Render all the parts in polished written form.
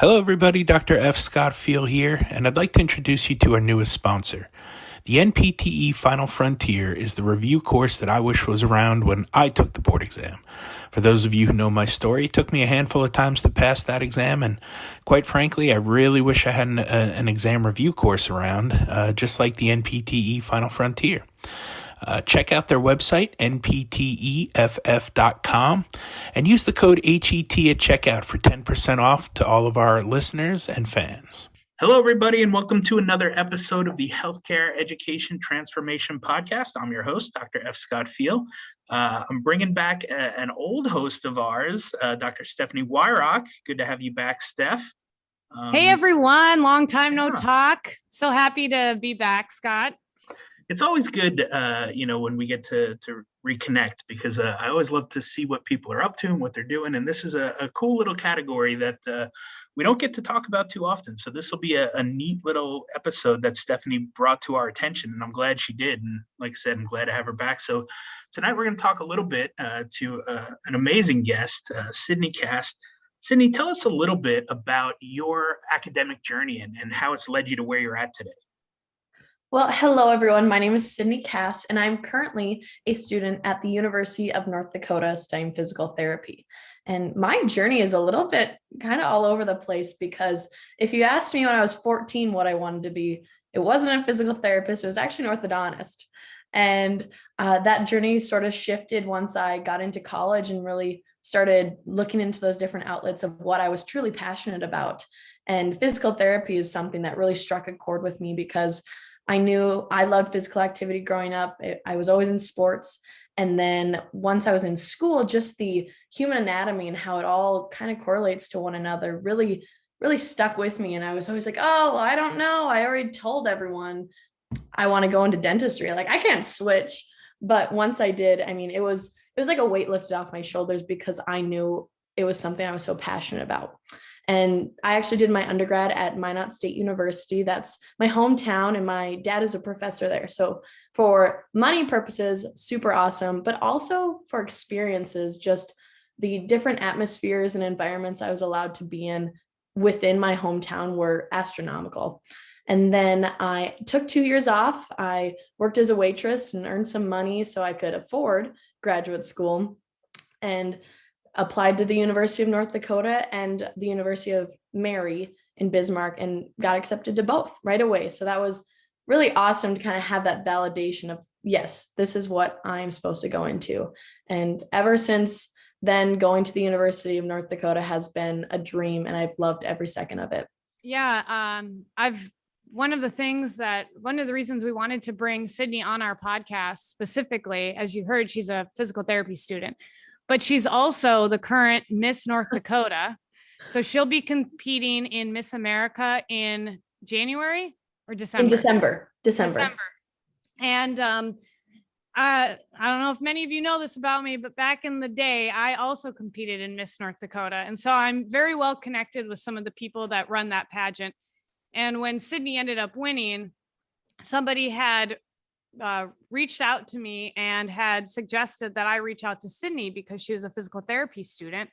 Hello, everybody. Dr. F. Scott Field here, and I'd like to introduce you to our newest sponsor. The NPTE Final Frontier is the review course that I wish was around when I took the board exam. For those of you who know my story, it took me a handful of times to pass that exam, and quite frankly, I really wish I had an exam review course around, just like the NPTE Final Frontier. Check out their website, npteff.com, and use the code HET at checkout for 10% off to all of our listeners and fans. Hello, everybody, and welcome to another episode of the Healthcare Education Transformation Podcast. I'm your host, Dr. F. Scott Field. I'm bringing back an old host of ours, Dr. Stephanie Wyrock. Good to have you back, Steph. Hey, everyone. Long time no talk. So happy to be back, Scott. It's always good, when we get to reconnect, because I always love to see what people are up to and what they're doing. And this is a cool little category that we don't get to talk about too often. So this will be a neat little episode that Stephanie brought to our attention, and I'm glad she did. And like I said, I'm glad to have her back. So tonight we're going to talk a little bit to an amazing guest, Sidni Kast. Sidni, tell us a little bit about your academic journey and how it's led you to where you're at today. Well, hello, everyone. My name is Sidni Kast, and I'm currently a student at the University of North Dakota studying physical therapy. And my journey is a little bit kind of all over the place, because if you asked me when I was 14 what I wanted to be, it wasn't a physical therapist. It was actually an orthodontist. And that journey sort of shifted once I got into college and really started looking into those different outlets of what I was truly passionate about. And physical therapy is something that really struck a chord with me, because I knew I loved physical activity growing up. I was always in sports. And then once I was in school, just the human anatomy and how it all kind of correlates to one another really, really stuck with me. And I was always like, oh, I don't know. I already told everyone I want to go into dentistry. Like, I can't switch. But once I did, it was like a weight lifted off my shoulders, because I knew it was something I was so passionate about. And I actually did my undergrad at Minot State University. That's my hometown, and my dad is a professor there. So for money purposes, super awesome, but also for experiences, just the different atmospheres and environments I was allowed to be in within my hometown were astronomical. And then I took 2 years off. I worked as a waitress and earned some money so I could afford graduate school, and applied to the University of North Dakota and the University of Mary in Bismarck, and got accepted to both right away. So that was really awesome to kind of have that validation of, yes, this is what I'm supposed to go into. And ever since then, going to the University of North Dakota has been a dream, and I've loved every second of it. Yeah. One of the reasons we wanted to bring Sidni on our podcast specifically, as you heard, she's a physical therapy student, but she's also the current Miss North Dakota. So she'll be competing in Miss America in January or December? In December. And I don't know if many of you know this about me, but back in the day, I also competed in Miss North Dakota. And so I'm very well connected with some of the people that run that pageant. And when Sidni ended up winning, somebody had reached out to me and had suggested that I reach out to Sidni because she was a physical therapy student.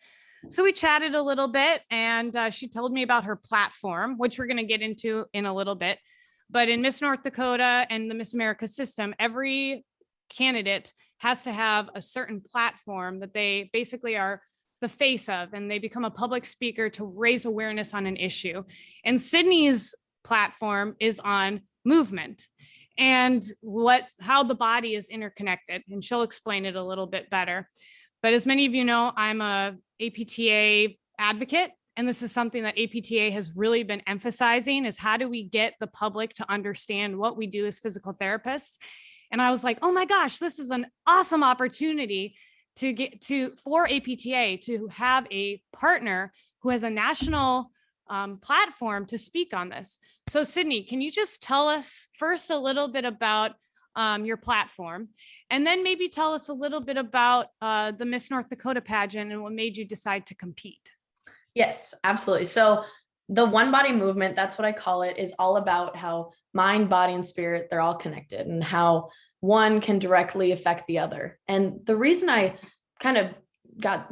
So we chatted a little bit, and she told me about her platform, which we're going to get into in a little bit. But in Miss North Dakota and the Miss America system, every candidate has to have a certain platform that they basically are the face of, and they become a public speaker to raise awareness on an issue. And Sidni's platform is on movement and how the body is interconnected. And she'll explain it a little bit better. But as many of you know, I'm a APTA advocate. And this is something that APTA has really been emphasizing, is how do we get the public to understand what we do as physical therapists? And I was like, oh my gosh, this is an awesome opportunity for APTA to have a partner who has a national platform to speak on this. So Sidni, can you just tell us first a little bit about your platform, and then maybe tell us a little bit about the Miss North Dakota pageant and what made you decide to compete? Yes, absolutely. So the one body movement, that's what I call it, is all about how mind, body, and spirit, they're all connected, and how one can directly affect the other. And the reason I kind of got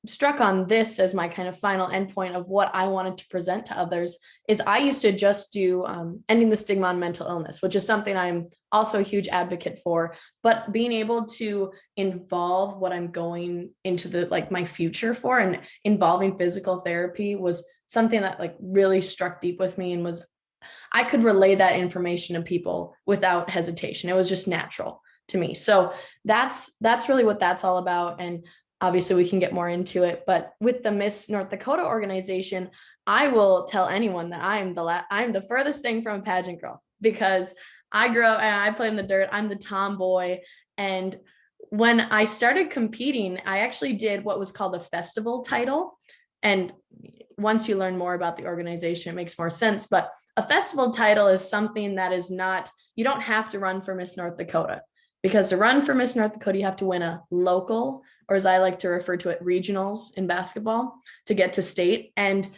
struck on this as my kind of final endpoint of what I wanted to present to others is I used to just do ending the stigma on mental illness, which is something I'm also a huge advocate for, but being able to involve what I'm going into the like my future for, and involving physical therapy was something that like really struck deep with me, and was I could relay that information to people without hesitation. It was just natural to me. So that's really what that's all about. And obviously we can get more into it, but with the Miss North Dakota organization, I will tell anyone that I'm the furthest thing from a pageant girl, because I grew up and I play in the dirt. I'm the tomboy. And when I started competing, I actually did what was called a festival title. And once you learn more about the organization, it makes more sense. But a festival title is something that is not, you don't have to run for Miss North Dakota, because to run for Miss North Dakota, you have to win a local, or as I like to refer to it, regionals in basketball to get to state. And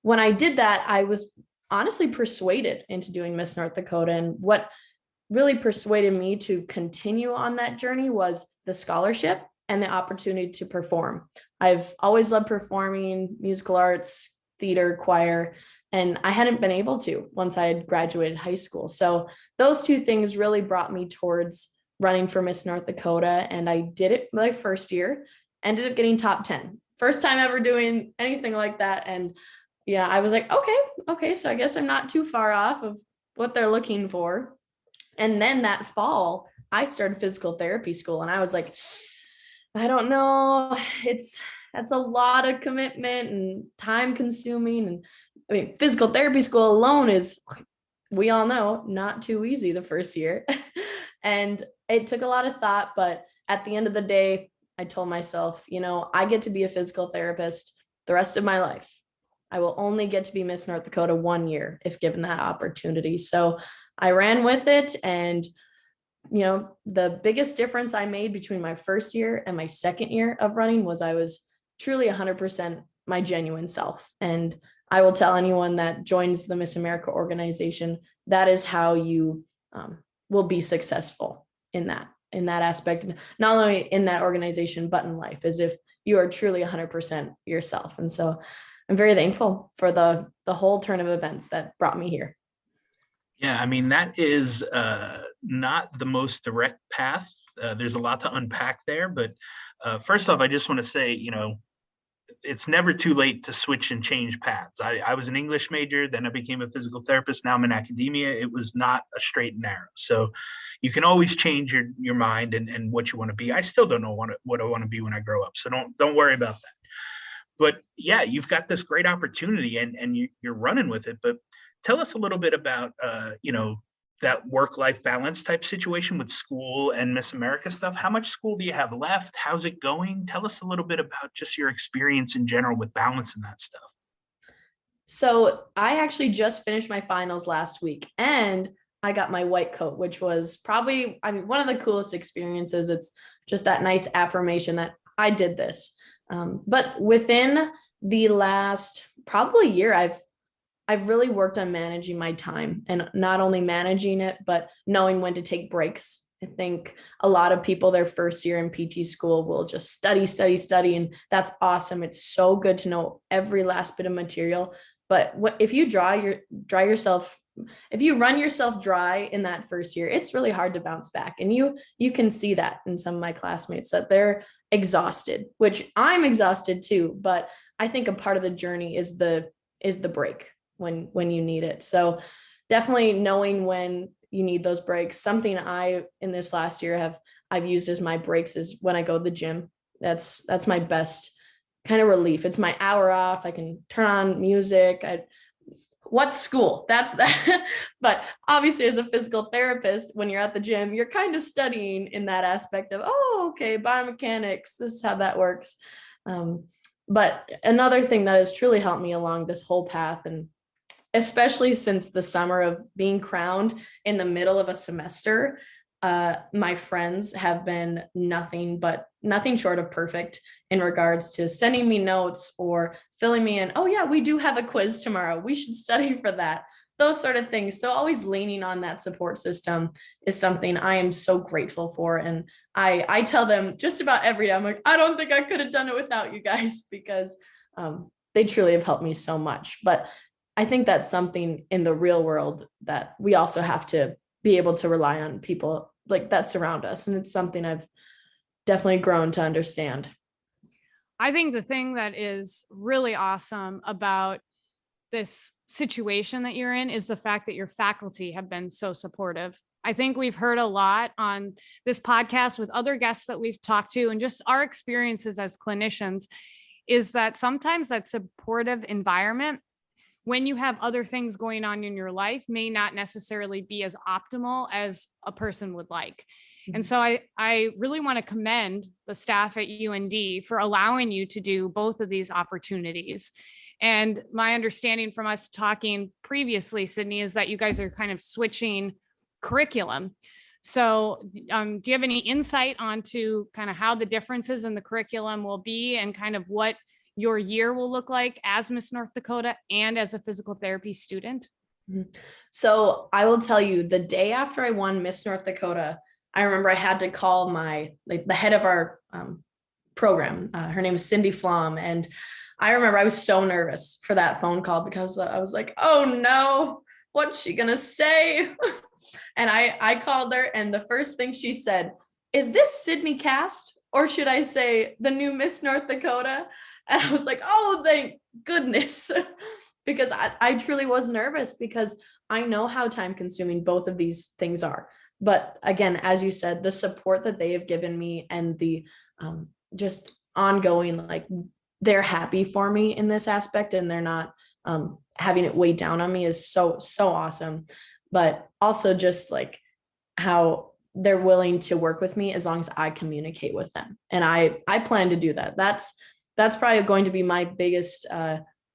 when I did that, I was honestly persuaded into doing Miss North Dakota. And what really persuaded me to continue on that journey was the scholarship and the opportunity to perform. I've always loved performing, musical arts, theater, choir, and I hadn't been able to once I had graduated high school. So those two things really brought me towards running for Miss North Dakota. And I did it my first year, ended up getting top 10. First time ever doing anything like that. And yeah, I was like, okay, so I guess I'm not too far off of what they're looking for. And then that fall, I started physical therapy school, and I was like, I don't know, that's a lot of commitment and time consuming. And I mean, physical therapy school alone is, we all know, not too easy the first year. And it took a lot of thought, but at the end of the day, I told myself, I get to be a physical therapist the rest of my life. I will only get to be Miss North Dakota 1 year if given that opportunity. So I ran with it. And, the biggest difference I made between my first year and my second year of running was I was truly 100% my genuine self. And I will tell anyone that joins the Miss America organization, that is how you will be successful in that aspect, not only in that organization, but in life, as if you are truly 100% yourself. And so I'm very thankful for the whole turn of events that brought me here. Yeah, I mean, that is not the most direct path. There's a lot to unpack there. But first off, I just want to say, it's never too late to switch and change paths. I was an English major, then I became a physical therapist. Now I'm in academia. It was not a straight and narrow. So you can always change your mind and what you want to be. I still don't know what I want to be when I grow up. So don't worry about that. But yeah, you've got this great opportunity and you're running with it. But tell us a little bit about, that work-life balance type situation with school and Miss America stuff. How much school do you have left? How's it going? Tell us a little bit about just your experience in general with balancing that stuff. So I actually just finished my finals last week, and I got my white coat, which was probably, one of the coolest experiences. It's just that nice affirmation that I did this. But within the last probably year, I've really worked on managing my time, and not only managing it, but knowing when to take breaks. I think a lot of people their first year in PT school will just study, and that's awesome. It's so good to know every last bit of material. But if you if you run yourself dry in that first year, it's really hard to bounce back. And you can see that in some of my classmates, that they're exhausted, which I'm exhausted too. But I think a part of the journey is the break when you need it. So definitely knowing when you need those breaks. Something in this last year I've used as my breaks is when I go to the gym. That's my best kind of relief. It's my hour off. I can turn on music. What's school? That's that. But obviously as a physical therapist, when you're at the gym, you're kind of studying in that aspect of, okay, biomechanics, this is how that works. But another thing that has truly helped me along this whole path, and especially since the summer of being crowned in the middle of a semester, my friends have been nothing short of perfect in regards to sending me notes or filling me in. Oh yeah, we do have a quiz tomorrow. We should study for that. those sort of things. So always leaning on that support system is something I am so grateful for. And I tell them just about every day, I'm like, I don't think I could have done it without you guys, because they truly have helped me so much. But I think that's something in the real world that we also have to be able to rely on people like that surround us. And it's something I've definitely grown to understand. I think the thing that is really awesome about this situation that you're in is the fact that your faculty have been so supportive. I think we've heard a lot on this podcast with other guests that we've talked to, and just our experiences as clinicians is that sometimes that supportive environment, when you have other things going on in your life, may not necessarily be as optimal as a person would like. And so I really want to commend the staff at UND for allowing you to do both of these opportunities. And my understanding from us talking previously, Sidni, is that you guys are kind of switching curriculum. So do you have any insight onto kind of how the differences in the curriculum will be and kind of what your year will look like as Miss North Dakota and as a physical therapy student? So I will tell you, the day after I won Miss North Dakota, I remember I had to call the head of our program. Her name is Cindy Flom. And I remember I was so nervous for that phone call because I was like, oh no, what's she gonna say? And I called her, and the first thing she said, is this Sidni Kast, or should I say the new Miss North Dakota? And I was like, oh, thank goodness. Because I truly was nervous, because I know how time consuming both of these things are. But again, as you said, the support that they have given me and the just ongoing, like, they're happy for me in this aspect, and they're not having it weighed down on me is so awesome. But also just like how they're willing to work with me as long as I communicate with them. And I plan to do that. That's probably going to be my biggest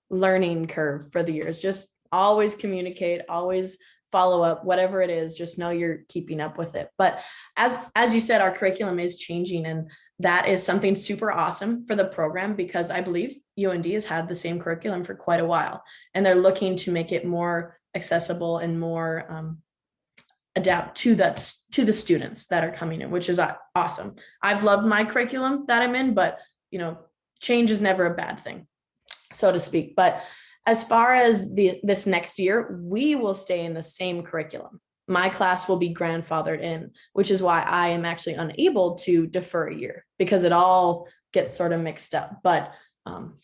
learning curve for the years. Just always communicate, always follow up, whatever it is, just know you're keeping up with it. But as you said, our curriculum is changing, and that is something super awesome for the program, because I believe UND has had the same curriculum for quite a while, and they're looking to make it more accessible and more adapt to the students that are coming in, which is awesome. I've loved my curriculum that I'm in, but change is never a bad thing, so to speak. But as far as this next year, we will stay in the same curriculum. My class will be grandfathered in, which is why I am actually unable to defer a year, because it all gets sort of mixed up. But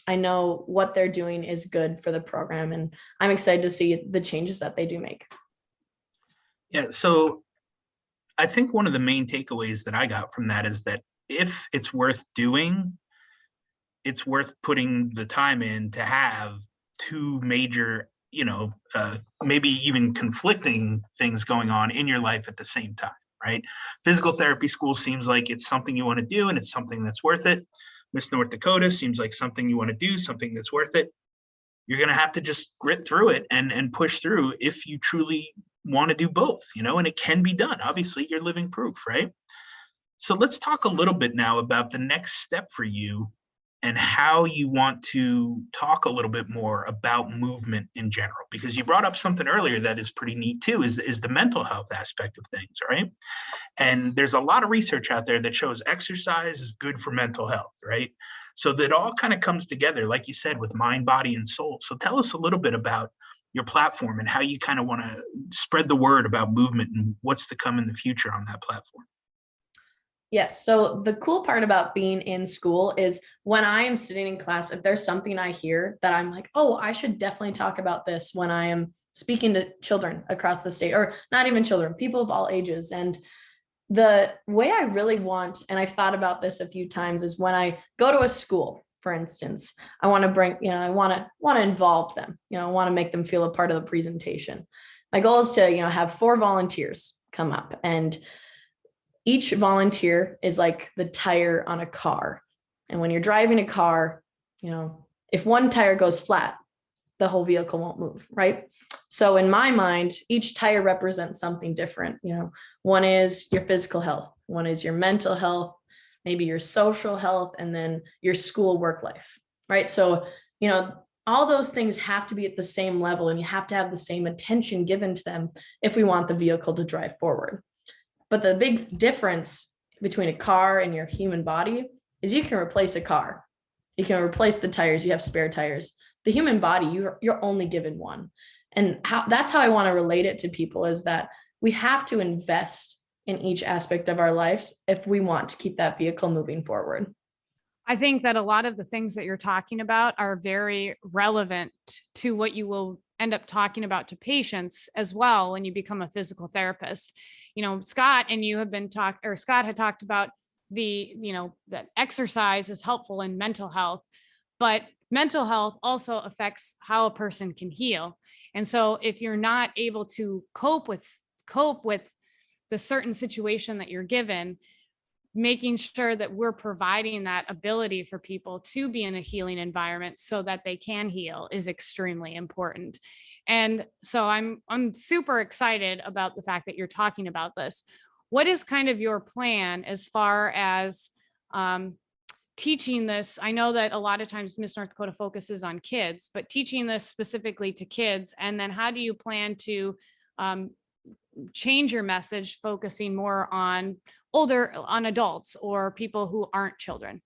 I know what they're doing is good for the program, and I'm excited to see the changes that they do make. Yeah, so I think one of the main takeaways that I got from that is that if it's worth doing, it's worth putting the time in to have two major, maybe even conflicting things going on in your life at the same time, right? Physical therapy school seems like it's something you want to do and it's something that's worth it. Miss North Dakota seems like something you want to do, something that's worth it. You're going to have to just grit through it and push through if you truly want to do both, and it can be done. Obviously, you're living proof, right? So let's talk a little bit now about the next step for you and how you want to talk a little bit more about movement in general, because you brought up something earlier that is pretty neat too, is the mental health aspect of things, right? And there's a lot of research out there that shows exercise is good for mental health, right? So that all kind of comes together, like you said, with mind, body, and soul. So tell us a little bit about your platform and how you kind of want to spread the word about movement and what's to come in the future on that platform. Yes. So the cool part about being in school is when I am sitting in class, if there's something I hear that I'm like, oh, I should definitely talk about this when I am speaking to children across the state, or not even children, people of all ages. And the way I really want, and I've thought about this a few times, is when I go to a school, for instance, I want to bring, I want to involve them, I want to make them feel a part of the presentation. My goal is to, have 4 volunteers come up, and each volunteer is like the tire on a car. And when you're driving a car, if one tire goes flat, the whole vehicle won't move, right? So in my mind, each tire represents something different. One is your physical health, one is your mental health, maybe your social health, and then your school work life, right? So, all those things have to be at the same level, and you have to have the same attention given to them if we want the vehicle to drive forward. But the big difference between a car and your human body is you can replace a car. You can replace the tires. You have spare tires. The human body, you're only given one. And that's how I want to relate it to people, is that we have to invest in each aspect of our lives if we want to keep that vehicle moving forward. I think that a lot of the things that you're talking about are very relevant to what you will end up talking about to patients as well when you become a physical therapist. Scott and you have been Scott had talked about that exercise is helpful in mental health, but mental health also affects how a person can heal. And so if you're not able to cope with the certain situation that you're given, making sure that we're providing that ability for people to be in a healing environment so that they can heal is extremely important. And so I'm super excited about the fact that you're talking about this. What is kind of your plan as far as teaching this? I know that a lot of times Miss North Dakota focuses on kids, but teaching this specifically to kids, and then how do you plan to change your message, focusing more on adults or people who aren't children?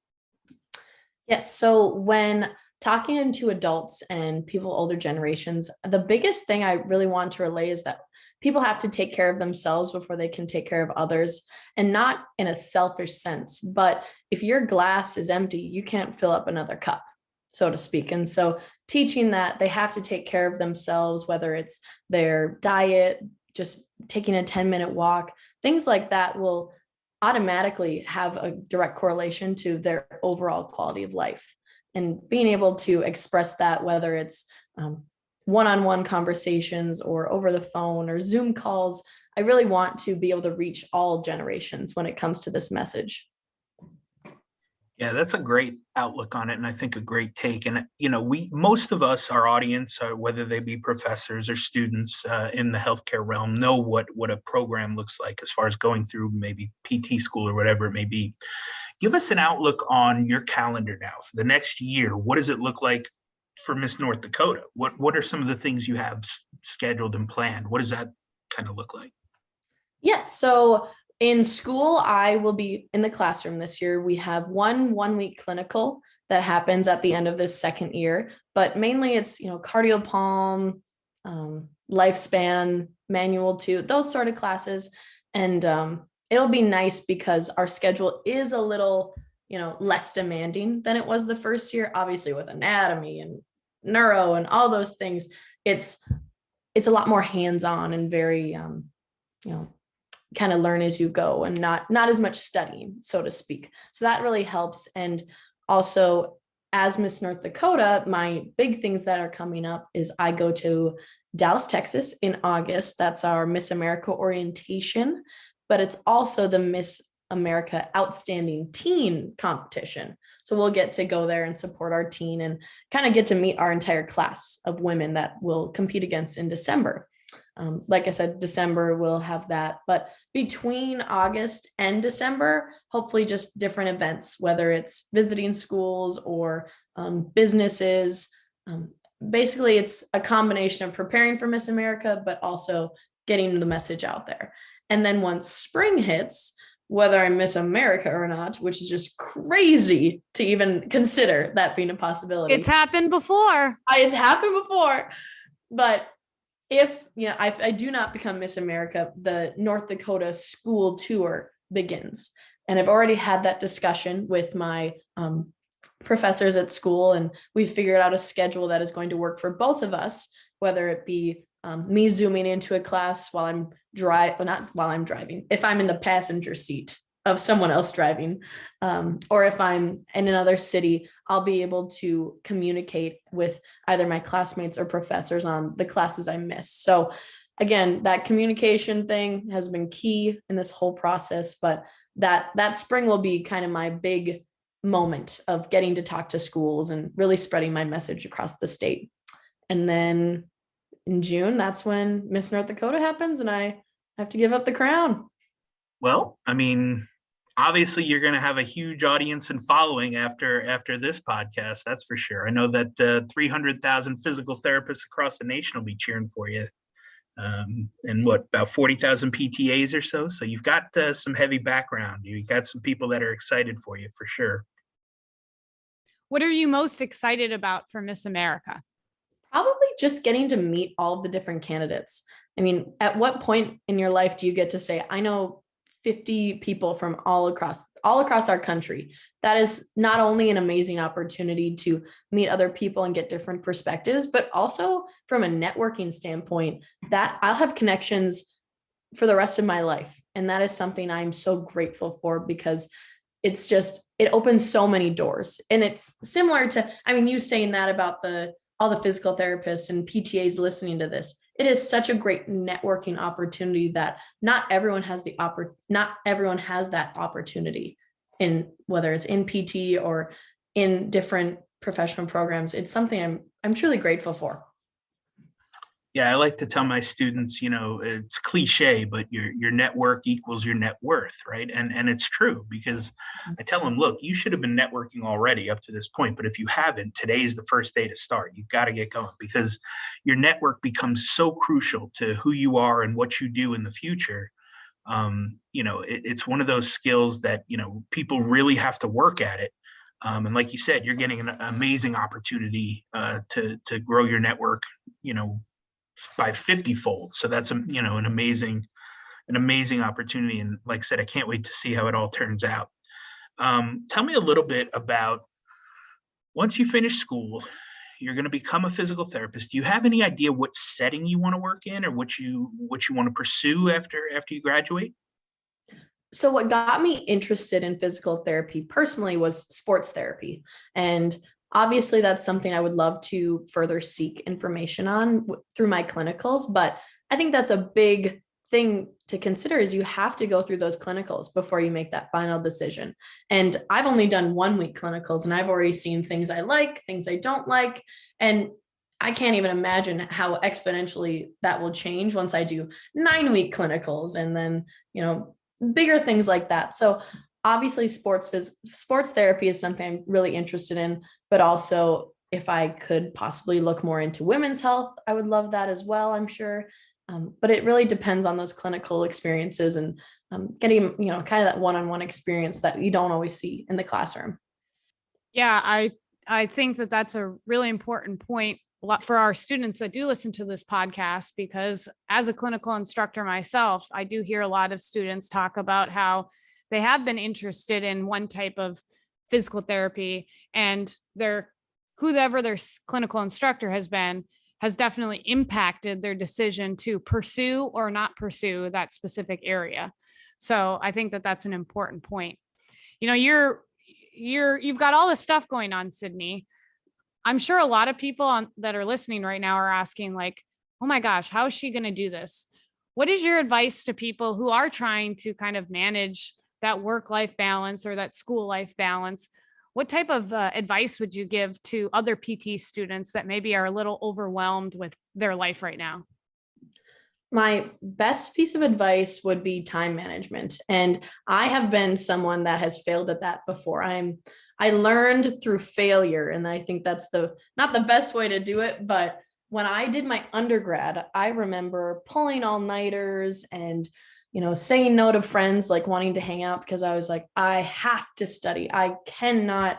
Yes. So when talking to adults and people older generations, the biggest thing I really want to relay is that people have to take care of themselves before they can take care of others, and not in a selfish sense. But if your glass is empty, you can't fill up another cup, so to speak. And so teaching that they have to take care of themselves, whether it's their diet, just taking a 10-minute walk, things like that will automatically have a direct correlation to their overall quality of life. And being able to express that, whether it's one-on-one conversations or over the phone or Zoom calls, I really want to be able to reach all generations when it comes to this message. Yeah, that's a great outlook on it, and I think a great take. And most of us, our audience, whether they be professors or students in the healthcare realm, know what a program looks like as far as going through maybe PT school or whatever it may be. Give us an outlook on your calendar now for the next year. What does it look like for Miss North Dakota? What are some of the things you have scheduled and planned? What does that kind of look like? Yes. So in school, I will be in the classroom this year. We have one-week clinical that happens at the end of this second year, but mainly it's, cardiopulm, lifespan, manual 2, those sort of classes. And it'll be nice because our schedule is a little, less demanding than it was the first year, obviously with anatomy and neuro and all those things. It's a lot more hands-on and very, kind of learn as you go, and not as much studying, so to speak. So that really helps. And also, as Miss North Dakota, my big things that are coming up is I go to Dallas, Texas in August. That's our Miss America orientation, but it's also the Miss America Outstanding Teen competition. So we'll get to go there and support our teen and kind of get to meet our entire class of women that we'll compete against in December. Like I said, December we'll have that, but between August and December, hopefully just different events, whether it's visiting schools or businesses. Basically, it's a combination of preparing for Miss America, but also getting the message out there. And then once spring hits, whether I'm Miss America or not, which is just crazy to even consider that being a possibility. It's happened before. It's happened before, but if I do not become Miss America, the North Dakota school tour begins. And I've already had that discussion with my professors at school, and we've figured out a schedule that is going to work for both of us, whether it be me zooming into a class while I'm not while I'm driving, if I'm in the passenger seat of someone else driving, or if I'm in another city, I'll be able to communicate with either my classmates or professors on the classes I miss. So again, that communication thing has been key in this whole process, but that spring will be kind of my big moment of getting to talk to schools and really spreading my message across the state. And then in June, that's when Miss North Dakota happens and I have to give up the crown. Well, I mean, obviously you're going to have a huge audience and following after this podcast. That's for sure. I know that 300,000 physical therapists across the nation will be cheering for you. And what, about 40,000 PTAs or so. So you've got some heavy background. You've got some people that are excited for you for sure. What are you most excited about for Miss America? Probably just getting to meet all of the different candidates. I mean, at what point in your life do you get to say, I know 50 people from all across our country? That is not only an amazing opportunity to meet other people and get different perspectives, but also from a networking standpoint, that I'll have connections for the rest of my life. And that is something I'm so grateful for, because it opens so many doors. And it's similar to, I mean, you saying that about all the physical therapists and PTAs listening to this. It is such a great networking opportunity that not everyone has that opportunity, in whether it's in PT or in different professional programs. It's something I'm truly grateful for. Yeah, I like to tell my students, it's cliche, but your network equals your net worth, right? And it's true, because I tell them, look, you should have been networking already up to this point, but if you haven't, today's the first day to start. You've got to get going, because your network becomes so crucial to who you are and what you do in the future. It's one of those skills that, people really have to work at it. And like you said, you're getting an amazing opportunity to grow your network, by 50-fold. So that's an amazing opportunity. And like I said, I can't wait to see how it all turns out. Tell me a little bit about, once you finish school, you're going to become a physical therapist. Do you have any idea what setting you want to work in, or what you want to pursue after you graduate? So what got me interested in physical therapy personally was sports therapy. And obviously, that's something I would love to further seek information on through my clinicals. But I think that's a big thing to consider, is you have to go through those clinicals before you make that final decision. And I've only done 1-week clinicals, and I've already seen things I like, things I don't like. And I can't even imagine how exponentially that will change once I do 9-week clinicals, and then, bigger things like that. So obviously, sports therapy is something I'm really interested in, but also if I could possibly look more into women's health, I would love that as well, I'm sure. But it really depends on those clinical experiences and getting, kind of that one-on-one experience that you don't always see in the classroom. Yeah, I think that that's a really important point for our students that do listen to this podcast, because as a clinical instructor myself, I do hear a lot of students talk about how they have been interested in one type of physical therapy, and whoever their clinical instructor has been has definitely impacted their decision to pursue or not pursue that specific area. So I think that that's an important point. You've got all this stuff going on, Sidni. I'm sure a lot of people that are listening right now are asking, like, oh my gosh, how is she going to do this? What is your advice to people who are trying to kind of manage that work-life balance or that school life balance? What type of advice would you give to other PT students that maybe are a little overwhelmed with their life right now? My best piece of advice would be time management. And I have been someone that has failed at that before. I learned through failure, and I think that's not the best way to do it. But when I did my undergrad, I remember pulling all-nighters and saying no to friends, like wanting to hang out, because I was like, I have to study. I cannot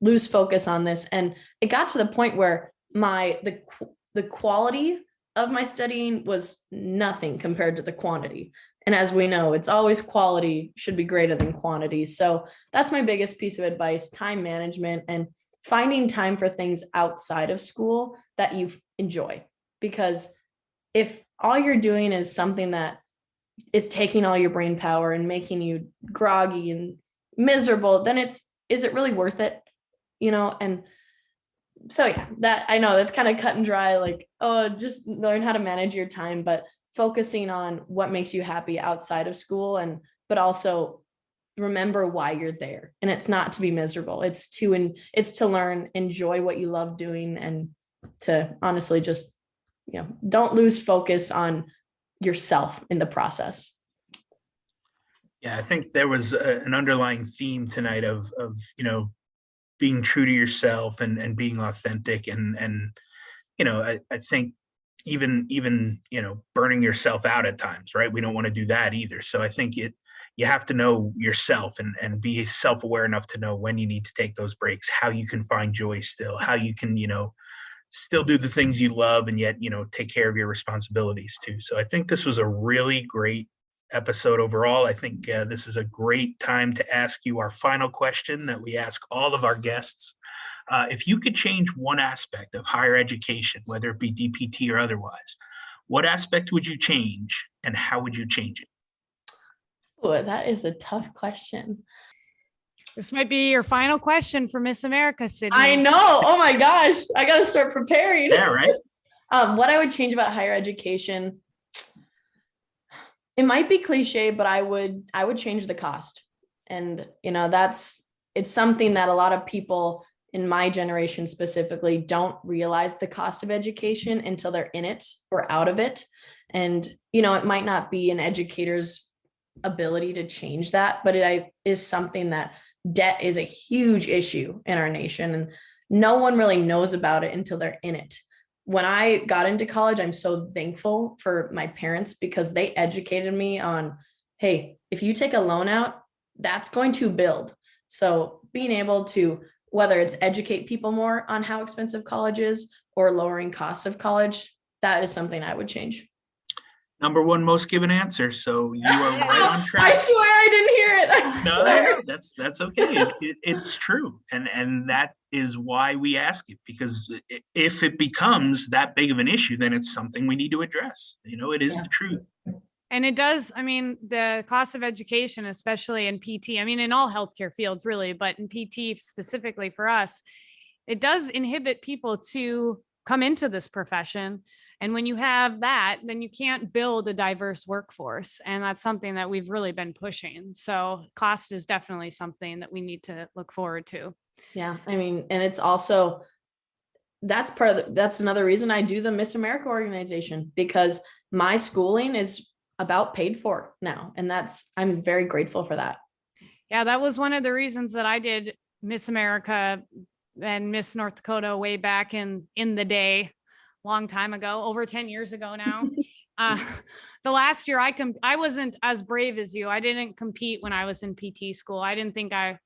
lose focus on this. And it got to the point where the quality of my studying was nothing compared to the quantity. And as we know, it's always quality should be greater than quantity. So that's my biggest piece of advice: time management and finding time for things outside of school that you enjoy. Because if all you're doing is something that is taking all your brain power and making you groggy and miserable, then is it really worth it? And so yeah, that I know that's kind of cut and dry, like, oh, just learn how to manage your time, but focusing on what makes you happy outside of school, but also remember why you're there. And it's not to be miserable. It's to learn, enjoy what you love doing, and to honestly just, don't lose focus on yourself in the process. Yeah, I think there was an underlying theme tonight of being true to yourself and being authentic and I think even burning yourself out at times, right? We don't want to do that either. So I think you have to know yourself and be self-aware enough to know when you need to take those breaks, how you can find joy still, how you can still do the things you love and yet take care of your responsibilities too. So I think this was a really great episode overall. I think this is a great time to ask you our final question that we ask all of our guests. If you could change one aspect of higher education, whether it be DPT or otherwise, what aspect would you change and how would you change it? Oh, that is a tough question. This might be your final question for Miss America, Sidni. I know. Oh my gosh. I got to start preparing. Yeah, right. What I would change about higher education, it might be cliche, but I would change the cost. And, it's something that a lot of people in my generation specifically don't realize the cost of education until they're in it or out of it. And, it might not be an educator's ability to change that, but it is something that debt is a huge issue in our nation. And no one really knows about it until they're in it. When I got into college, I'm so thankful for my parents because they educated me on, hey, if you take a loan out, that's going to build. So being able to, whether it's educate people more on how expensive college is or lowering costs of college, that is something I would change. Number one most given answer. So you are right on track. I swear I didn't hear it. No, that's okay. It's true. And that is why we ask it, because if it becomes that big of an issue, then it's something we need to address. It is the truth. And it does, the cost of education, especially in PT, in all healthcare fields really, but in PT specifically for us, it does inhibit people to come into this profession. And when you have that, then you can't build a diverse workforce. And that's something that we've really been pushing. So cost is definitely something that we need to look forward to. Yeah. And it's also, that's another reason I do the Miss America organization, because my schooling is about paid for now. And I'm very grateful for that. Yeah. That was one of the reasons that I did Miss America and Miss North Dakota way back in the day. Long time ago, over 10 years ago now. The last year I wasn't as brave as you. I didn't compete when I was in PT school. I don't think I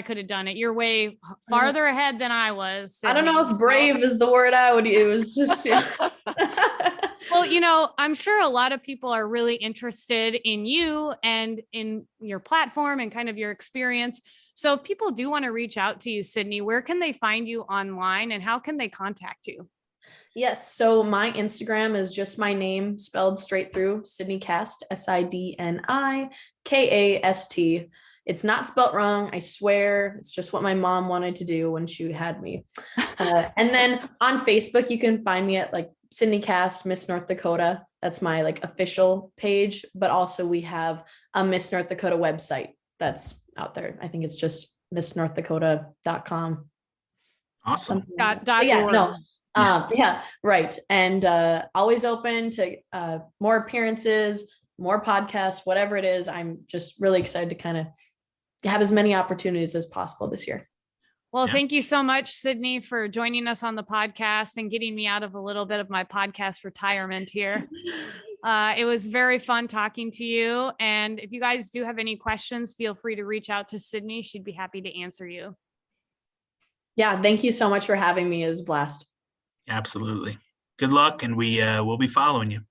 could have done it. You're way farther ahead than I was. Sidni. I don't know if brave is the word I would use. It was just, yeah. Well, I'm sure a lot of people are really interested in you and in your platform and kind of your experience. So if people do want to reach out to you, Sidni, where can they find you online and how can they contact you? Yes. So my Instagram is just my name spelled straight through, Sidni Kast, SIDNI KAST. It's not spelt wrong. I swear. It's just what my mom wanted to do when she had me. And then on Facebook, you can find me at Sidni Kast, Miss North Dakota. That's my official page, but also we have a Miss North Dakota website that's out there. I think it's just missnorthdakota.com. Awesome. Yeah, right. And always open to more appearances, more podcasts, whatever it is. I'm just really excited to kind of have as many opportunities as possible this year. Well, thank you so much, Sidni, for joining us on the podcast and getting me out of a little bit of my podcast retirement here. It was very fun talking to you. And if you guys do have any questions, feel free to reach out to Sidni. She'd be happy to answer you. Yeah. Thank you so much for having me. It was a blast. Absolutely. Good luck. And we will be following you.